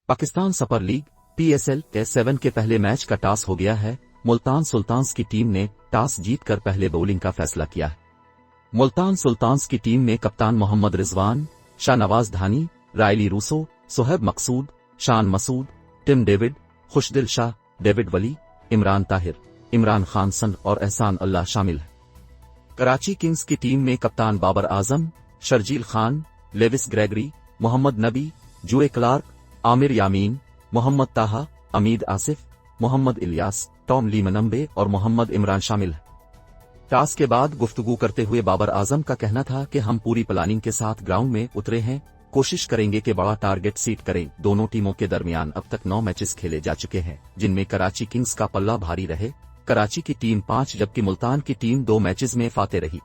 Pakistan super league PSL के 7 के पहले मैच का टॉस हो गया है। मुल्तान सुल्तान्स की टीम ने टॉस जीतकर पहले बॉलिंग का फैसला किया है। मुल्तान सुल्तान्स की टीम में कप्तान मोहम्मद रिजवान, शाहनवाज धानी, रायली रूसो, सोहेब मकसूद, शान मसूद, टिम डेविड, खुशदिल शाह, डेविड वली, इमरान ताहिर, इमरान खान सन और एहसान अल्लाह शामिल है। कराची किंग्स की टीम में कप्तान बाबर आजम, शर्जील खान, लेविस ग्रेगरी, मोहम्मद नबी, जुए क्लार्क, आमिर यामीन, मोहम्मद ताहा, अमीद आसिफ, मोहम्मद इलियास, टॉम ली मनम्बे और मोहम्मद इमरान शामिल हैं। टॉस के बाद गुफ्तगू करते हुए बाबर आजम का कहना था कि हम पूरी प्लानिंग के साथ ग्राउंड में उतरे हैं, कोशिश करेंगे कि बड़ा टारगेट सीट करें। दोनों टीमों के दरमियान अब तक 9 मैचेस खेले जा चुके हैं, जिनमें कराची किंग्स का पल्ला भारी रहे। कराची की टीम 5 जबकि मुल्तान की टीम 2 मैचेस में फाते रही।